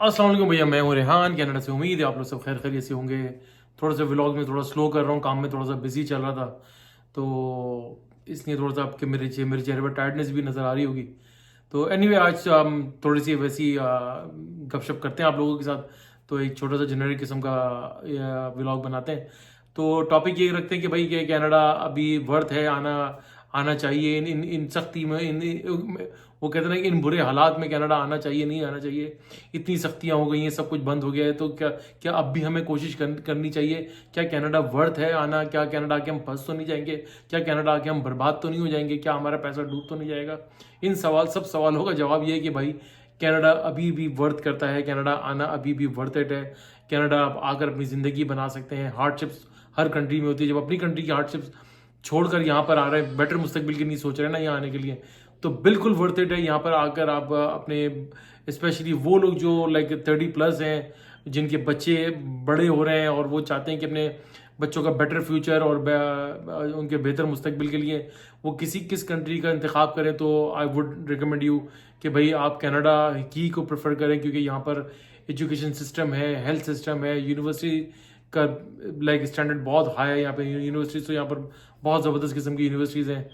अस्सलाम वालेकुम भैया, मैं हूँ रेहान कनाडा से। उम्मीद है आप लोग सब खैर खैरियत से होंगे। थोड़ा सा व्लॉग में थोड़ा स्लो कर रहा हूँ, काम में थोड़ा सा बिजी चल रहा था, तो इसलिए थोड़ा सा आपके मेरे चेहरे पर टायर्डनेस भी नज़र आ रही होगी। तो एनीवे, आज हम थोड़ी सी वैसी गपशप करते हैं आप लोगों के साथ। तो एक छोटा सा जेनरिक किस्म का व्लॉग बनाते हैं। तो टॉपिक ये रखते हैं कि भाई, कि कनाडा अभी वर्थ है आना आना चाहिए इन इन इन सख्ती में, वो कहते हैं ना कि इन बुरे हालात में कनाडा आना चाहिए, नहीं आना चाहिए। इतनी सख्तियां हो गई हैं, सब कुछ बंद हो गया है, तो क्या क्या अब भी हमें कोशिश करनी चाहिए? क्या कनाडा वर्थ है आना? क्या कनाडा आके हम फंस तो नहीं जाएंगे? क्या कनाडा आके हम बर्बाद तो नहीं हो जाएंगे? क्या हमारा पैसा डूब तो नहीं जाएगा? इन सब सवालों का जवाब ये है कि भाई, कनाडा अभी भी वर्थ करता है, कनाडा आना अभी भी वर्थ इट है। कनाडा आप आकर अपनी ज़िंदगी बना सकते हैं। हार्डशिप्स हर कंट्री में होती है। जब अपनी कंट्री की हार्डशिप्स छोड़कर यहाँ पर आ रहे हैं, बेटर मुस्तकबिल की नहीं सोच रहे हैं ना यहाँ आने के लिए, तो बिल्कुल वर्थ इट है। यहाँ पर आकर आप अपने, स्पेशली वो लोग जो लाइक 30+ हैं, जिनके बच्चे बड़े हो रहे हैं और वो चाहते हैं कि अपने बच्चों का बेटर फ्यूचर और उनके बेहतर मुस्तकबिल के लिए वो किस कंट्री का इंतखाब करें, तो आई वुड रिकमेंड यू कि भाई आप कनाडा ही को प्रेफर करें, क्योंकि यहाँ पर एजुकेशन सिस्टम है, हेल्थ सिस्टम है, यूनिवर्सिटी का लाइक स्टैंडर्ड बहुत हाई है यहाँ पे। यूनिवर्सिटीज़ तो यहाँ पर बहुत ज़बरदस्त किस्म की यूनिवर्सिटीज़ हैं।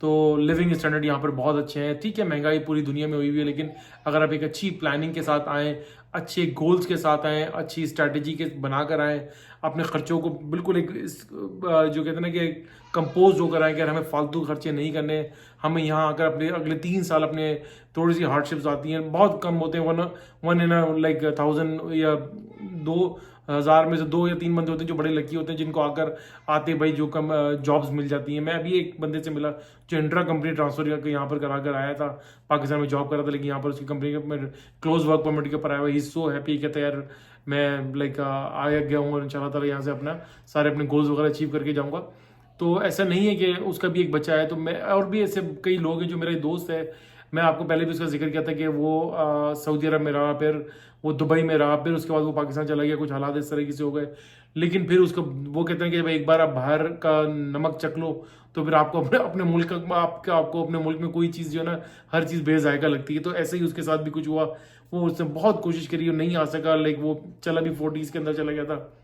तो लिविंग स्टैंडर्ड यहाँ पर बहुत अच्छे हैं। ठीक है, महंगाई पूरी दुनिया में हुई हुई है, लेकिन अगर आप एक अच्छी प्लानिंग के साथ आएँ, अच्छे गोल्स के साथ आएँ, अच्छी स्ट्रैटेजी के बनाकर आएँ, अपने खर्चों को बिल्कुल जो कहते हैं ना कि कंपोज होकर आएँ कि यार हमें फालतू खर्चे नहीं करने। हमें यहाँ आकर अपने अगले 3 साल अपने, थोड़ी सी हार्डशिप्स आती हैं, बहुत कम होते हैं, वन वन इन लाइक 1000 या 2000 में से 2 या 3 बंदे होते हैं जो बड़े लकी होते हैं, जिनको आकर आते भाई जो कम जॉब्स मिल जाती हैं। मैं अभी एक बंदे से मिला जो इंट्रा कंपनी ट्रांसफर करके यहाँ पर करा कर आया था। पाकिस्तान में जॉब कर रहा था, लेकिन यहाँ पर उसकी कंपनी में क्लोज वर्क परमिट के ऊपर आया हुआ। ही सो हैप्पी, कहता है यार मैं लाइक आया गया हूँ और इंशाल्लाह ताला यहाँ से अपना सारे अपने गोल्स वगैरह अचीव करके जाऊँगा। तो ऐसा नहीं है कि उसका भी एक बच्चा है। तो मैं, और भी ऐसे कई लोग हैं जो मेरे दोस्त है। मैं आपको पहले भी उसका जिक्र किया था कि वो सऊदी अरब में रहा, फिर वो दुबई में रहा, फिर उसके बाद वो पाकिस्तान चला गया, कुछ हालात इस तरीके से हो गए। लेकिन फिर उसको वो कहते हैं कि भाई एक बार आप बाहर का नमक चख लो, तो फिर आपको अपने अपने मुल्क आपको अपने मुल्क में कोई चीज़ जो है ना, हर चीज़ बेजायका लगती है। तो ऐसे ही उसके साथ भी कुछ हुआ। वो उसने बहुत कोशिश करी और नहीं आ सका, लाइक वो चला भी 40s के अंदर चला गया था,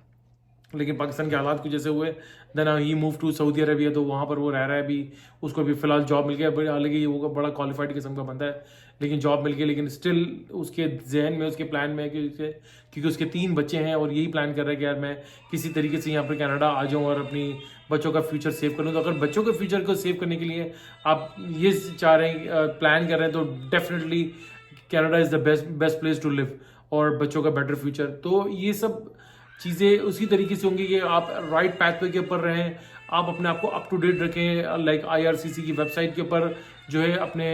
लेकिन पाकिस्तान के हालात कुछ ऐसे हुए। Then he move to Saudi Arabia, तो वहाँ पर वो रह रहा है अभी। उसको अभी फिलहाल जॉब मिल गया, हालांकि वो बड़ा क्वालिफाइड किस्म का बंदा है, लेकिन जॉब मिल गई। लेकिन स्टिल उसके जहन में, उसके प्लान में है कि क्योंकि उसके 3 बच्चे हैं और यही प्लान कर रहा है कि यार मैं किसी तरीके से यहाँ पर कनाडा आ जाऊँ और अपनी बच्चों का फ्यूचर सेव कर लूँ। तो अगर बच्चों के फ्यूचर को सेव करने के लिए आप ये चाह रहे हैं, प्लान कर रहे हैं, तो definitely Canada is the best place to live और बच्चों का बेटर फ्यूचर। तो ये सब चीज़ें उसी तरीके से होंगी कि आप राइट पैथवे के ऊपर रहें, आप अपने आप को अप टू डेट रखें। लाइक आईआरसीसी की वेबसाइट के ऊपर जो है अपने,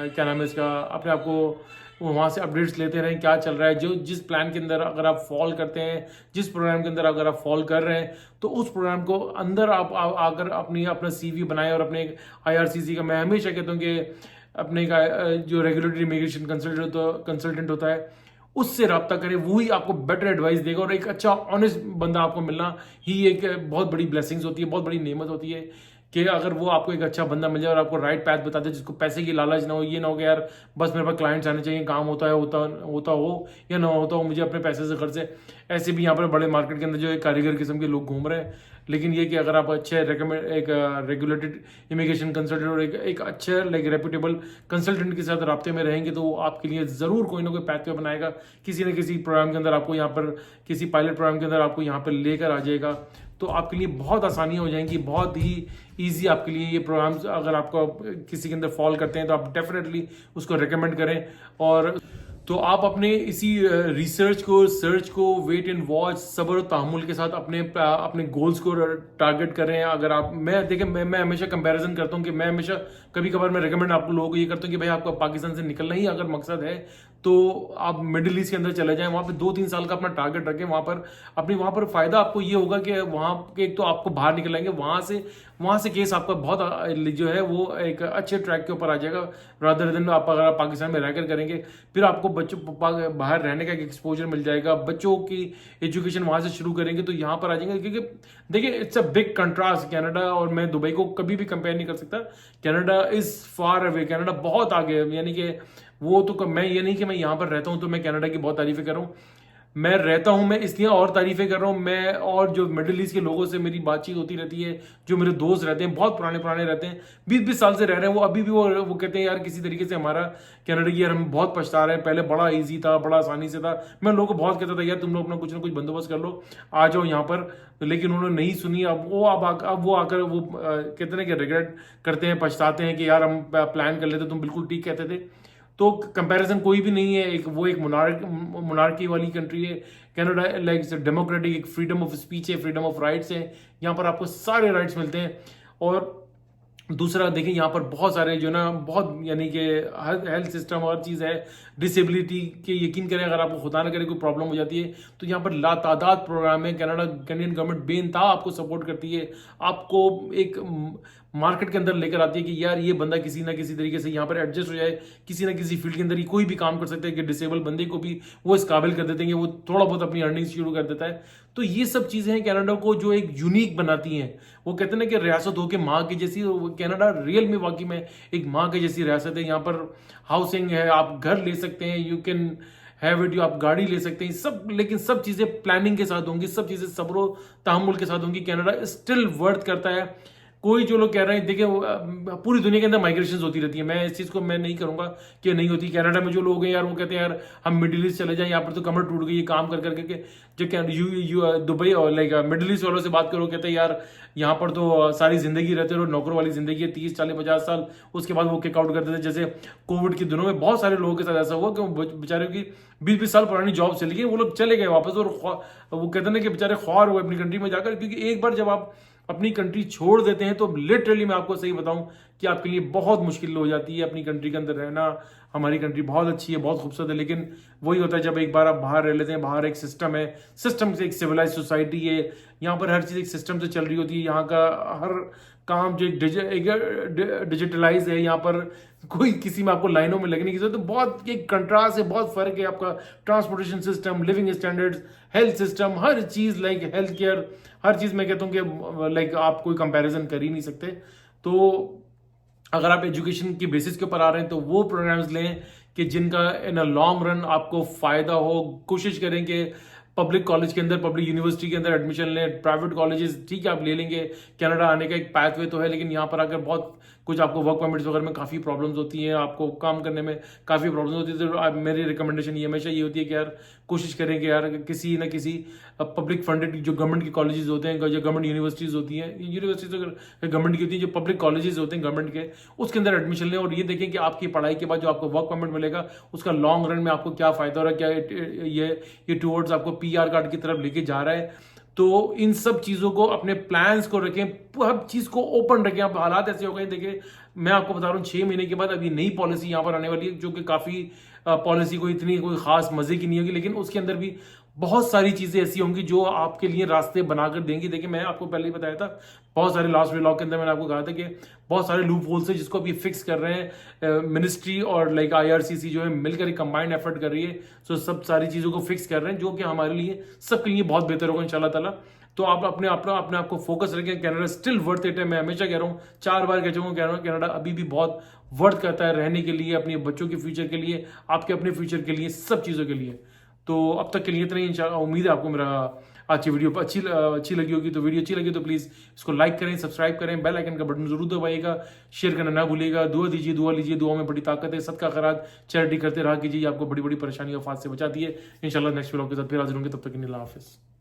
क्या नाम है इसका, अपने आप को वहाँ से अपडेट्स लेते रहें, क्या चल रहा है। जो जिस प्लान के अंदर अगर आप फॉल करते हैं, जिस प्रोग्राम के अंदर अगर आप फॉल कर रहे हैं, तो उस प्रोग्राम को अंदर आप आकर अपना सीवी बनाएं और अपने आईआरसीसी का, मैं हमेशा कहता हूँ कि अपने का जो रेगुलेटरी इमिग्रेशन कंसल्टेंट होता है, उससे रब्ता करें। वही आपको बेटर एडवाइस देगा और एक अच्छा ऑनेस्ट बंदा आपको मिलना ही एक बहुत बड़ी ब्लेसिंग्स होती है, बहुत बड़ी नेमत होती है कि अगर वो आपको एक अच्छा बंदा मिल जाए और आपको राइट पैथ बता दे, जिसको पैसे की लालच ना हो। ये ना हो कि यार बस मेरे पास क्लाइंट्स आने चाहिए, काम होता हो या ना होता हो, मुझे अपने पैसे से खर्चे। ऐसे भी यहाँ पर बड़े मार्केट के अंदर जो है कारीगर किस्म के लोग घूम रहे हैं। लेकिन ये कि अगर आप अच्छे एक रेगुलेटेड इमिग्रेशन कंसल्टेंट और एक अच्छे लाइक रेप्यूटेबल कंसल्टेंट के साथ राब्ते में रहेंगे, तो वो आपके लिए ज़रूर कोई ना कोई पैथवे बनाएगा। किसी न किसी प्रोग्राम के अंदर आपको यहाँ पर, किसी पायलट प्रोग्राम के अंदर आपको यहाँ पर लेकर आ जाएगा। तो आपके लिए बहुत आसानियाँ हो जाएंगी, बहुत ही ईजी आपके लिए ये प्रोग्राम्स। अगर आपको किसी के अंदर फॉल करते हैं तो आप डेफिनेटली उसको रिकमेंड करें। और तो आप अपने इसी रिसर्च को, सर्च को, वेट एंड वॉच, सब्र और तहम्मुल के साथ अपने गोल्स को टारगेट करें। अगर आप, मैं देखें, मैं हमेशा कंपैरिजन करता हूँ कि मैं हमेशा कभी कभार मैं रिकमेंड आप लोगों को ये करता हूँ कि भाई आपका पाकिस्तान से निकलना ही अगर मकसद है, तो आप मिडिल ईस्ट के अंदर चले जाएं। वहाँ पे 2-3 साल का अपना टारगेट रखें। वहाँ पर फायदा आपको ये होगा कि वहाँ के, एक तो आपको बाहर निकलेंगे वहाँ से केस आपका बहुत जो है वो एक अच्छे ट्रैक के ऊपर आ जाएगा। रादर देन आप अगर आप पाकिस्तान में रहकर करेंगे, फिर आपको बच्चों बाहर रहने का एक एक्सपोजर मिल जाएगा। बच्चों की एजुकेशन वहाँ से शुरू करेंगे तो यहाँ पर आ जाएंगे। क्योंकि देखिए, it's a big contrast. Canada और मैं दुबई को कभी भी कंपेयर नहीं कर सकता। Canada is far away, Canada बहुत आगे है। यानी कि वो तो मैं ये नहीं कि मैं यहाँ पर रहता हूँ तो मैं कनाडा की बहुत तारीफें कर रहा हूँ, मैं रहता हूँ, मैं इसलिए और तारीफें कर रहा हूँ। मैं और जो मिडिल ईस्ट के लोगों से मेरी बातचीत होती रहती है, जो मेरे दोस्त रहते हैं, बहुत पुराने पुराने रहते हैं, 20-20 साल से रह रहे हैं, वो अभी भी वो कहते हैं यार किसी तरीके से हमारा कनाडा की यार हम बहुत पछता रहे हैं, पहले बड़ा ईजी था, बड़ा आसानी से था। मैं लोगों को बहुत कहता था यार तुम लोग अपना कुछ ना कुछ बंदोबस्त कर लो, आ जाओ यहाँ पर, लेकिन उन्होंने नहीं सुनी। अब वो आकर वो कहते हैं कि रिग्रेट करते हैं, पछताते हैं कि यार हम प्लान कर लेते, तुम बिल्कुल ठीक कहते थे। तो कंपैरिजन कोई भी नहीं है, एक मोनार्की वाली कंट्री है कनाडा, लाइक डेमोक्रेटिक, एक फ्रीडम ऑफ स्पीच है, फ्रीडम ऑफ राइट्स है, यहाँ पर आपको सारे राइट्स मिलते हैं। और दूसरा देखिए यहाँ पर बहुत सारे जो ना बहुत यानी कि हेल्थ सिस्टम हर चीज़ है, डिसेबिलिटी के यकीन करें अगर आपको खुदा न करे कोई प्रॉब्लम हो जाती है तो यहाँ पर लातादाद प्रोग्राम है। कैनेडियन गवर्नमेंट बेनताब आपको सपोर्ट करती है, आपको एक मार्केट के अंदर लेकर आती है कि यार ये बंदा किसी ना किसी तरीके से यहाँ पर एडजस्ट हो जाए, किसी ना किसी फील्ड के अंदर ही कोई भी काम कर सकते हैं कि डिसेबल बंदे को भी वो इस काबिल कर देते हैं कि वो थोड़ा बहुत अपनी अर्निंग शुरू कर देता है। तो ये सब चीज़ें हैं कनाडा को जो एक यूनिक बनाती हैं। वो कहते हैं ना कि रियासत हो के माँ की जैसी, कनाडा रियल में वाकई में एक माँ की जैसी रियासत है। यहाँ पर हाउसिंग है, आप घर ले सकते हैं, यू कैन हैव इट, आप गाड़ी ले सकते हैं सब, लेकिन सब चीज़ें प्लानिंग के साथ होंगी, सब चीज़ें सब्र तहम्मुल के साथ होंगी। कनाडा स्टिल वर्थ करता है। कोई जो लोग कह रहे हैं, देखिए पूरी दुनिया के अंदर माइग्रेशन होती रहती है, मैं इस चीज़ को मैं नहीं करूंगा कि नहीं होती। कनाडा में जो लोग हैं यार वो कहते हैं यार हम मिडिल ईस्ट चले जाएं, यहाँ पर तो कमर टूट गई है काम कर करके। जो दुबई और लाइक मिडिल ईस्ट वालों से बात करो, कहते हैं यार यहाँ पर तो सारी जिंदगी रहते हो, नौकर वाली जिंदगी है, 30-40-50 साल, उसके बाद वो किक आउट कर देते थे। जैसे कोविड के दिनों में बहुत सारे लोगों के साथ ऐसा हुआ कि बेचारे की 20-20 साल पुरानी जॉब चली गई, वो लोग चले गए वापस। और वो कहते हैं कि बेचारे ख्वार हुए अपनी कंट्री में जाकर, क्योंकि एक बार जब आप अपनी कंट्री छोड़ देते हैं तो लिटरली मैं आपको सही बताऊं कि आपके लिए बहुत मुश्किल हो जाती है अपनी कंट्री के अंदर रहना। हमारी कंट्री बहुत अच्छी है, बहुत खूबसूरत है, लेकिन वही होता है जब एक बार आप बाहर रह लेते हैं, बाहर एक सिस्टम है, सिस्टम से एक सिविलाइज सोसाइटी है, यहाँ पर हर चीज़ एक सिस्टम से चल रही होती है, यहाँ का हर काम जो डिजिटलाइज है, यहाँ पर कोई किसी में आपको लाइनों में लगने की जरूरत, तो बहुत एक कंट्रास्ट है, बहुत फर्क है। आपका transportation system, living standards, health system, हर चीज़ लाइक हेल्थ केयर, हर चीज़ मैं कहता हूँ कि लाइक आप कोई कंपैरिजन कर ही नहीं सकते। तो अगर आप एजुकेशन की बेसिस के ऊपर आ रहे हैं तो वो प्रोग्राम्स लें कि जिनका इन अ लॉन्ग रन आपको फायदा हो। कोशिश करें कि पब्लिक कॉलेज के अंदर, पब्लिक यूनिवर्सिटी के अंदर एडमिशन लें। प्राइवेट कॉलेजेस ठीक है आप ले लेंगे, कनाडा आने का एक पैथवे तो है, लेकिन यहाँ पर आकर बहुत कुछ आपको वर्क परमिट्स वगैरह में काफ़ी प्रॉब्लम्स होती हैं, आपको काम करने में काफ़ी प्रॉब्लम्स होती है। तो मेरी रिकमेंडेशन ये हमेशा ये होती है कि यार कोशिश करें कि यार किसी न किसी पब्लिक फंडेड जो गवर्नमेंट के कॉलेजेस होते हैं, जो गवर्नमेंट यूनिवर्सिटीज़ होती हैं, यूनिवर्सिटीज गवर्नमेंट की होती हैं, जो पब्लिक कॉलेजेस होते हैं गवर्नमेंट के, उसके अंदर एडमिशन लें और ये देखें कि आपकी पढ़ाई के बाद जो आपको वर्क परमिट मिलेगा उसका लॉन्ग रन में आपको क्या फ़ायदा हो रहा है, क्या ये टूवर्ड्स आपको PR कार्ड की तरफ लेके जा रहा है। तो इन सब चीज़ों को, अपने प्लान्स को रखें, हर चीज़ को ओपन रखें। अब हालात ऐसे हो गए, देखिए मैं आपको बता रहा हूँ 6 महीने के बाद अभी नई पॉलिसी यहाँ पर आने वाली है, जो कि काफ़ी पॉलिसी को इतनी कोई खास मजे की नहीं होगी, लेकिन उसके अंदर भी बहुत सारी चीज़ें ऐसी होंगी जो आपके लिए रास्ते बनाकर देंगी। देखिए मैं आपको पहले ही बताया था, बहुत सारे लास्ट व्लॉग के अंदर मैंने आपको कहा था कि बहुत सारे लूप होल्स है जिसको अभी फिक्स कर रहे हैं मिनिस्ट्री और लाइक IRCC जो है मिलकर एक कंबाइंड एफर्ट कर रही है। सो सब सारी चीज़ों को फिक्स कर रहे हैं जो कि हमारे लिए, सबके लिए बहुत बेहतर होगा इंशाल्लाह ताला। तो आप अपने आप को फोकस रखें। कनाडा स्टिल वर्थ इट है, मैं हमेशा कह रहा हूँ, 4 बार कह चुका हूँ, कनाडा अभी भी बहुत वर्थ करता है रहने के लिए, अपने बच्चों के फ्यूचर के लिए, आपके अपने फ्यूचर के लिए, सब चीज़ों के लिए। तो अब तक के लिए इतना ही, इंशाल्लाह उम्मीद है आपको मेरा आज की वीडियो अच्छी लगी होगी। तो वीडियो अच्छी लगी तो प्लीज़ इसको लाइक करें, सब्सक्राइब करें, बेल आइकन का बटन जरूर दबाइएगा, शेयर करना ना भूलिएगा, दुआ दीजिए, दुआ लीजिए, दुआ में बड़ी ताकत है, सदका खैरात चैरिटी करते रहा कीजिए, आपको बड़ी बड़ी परेशानी और आफात से बचाती है। इंशाल्लाह नेक्स्ट व्लॉग के साथ फिर हाजिर होंगे, तब तक के लिए अल्लाह हाफिज़।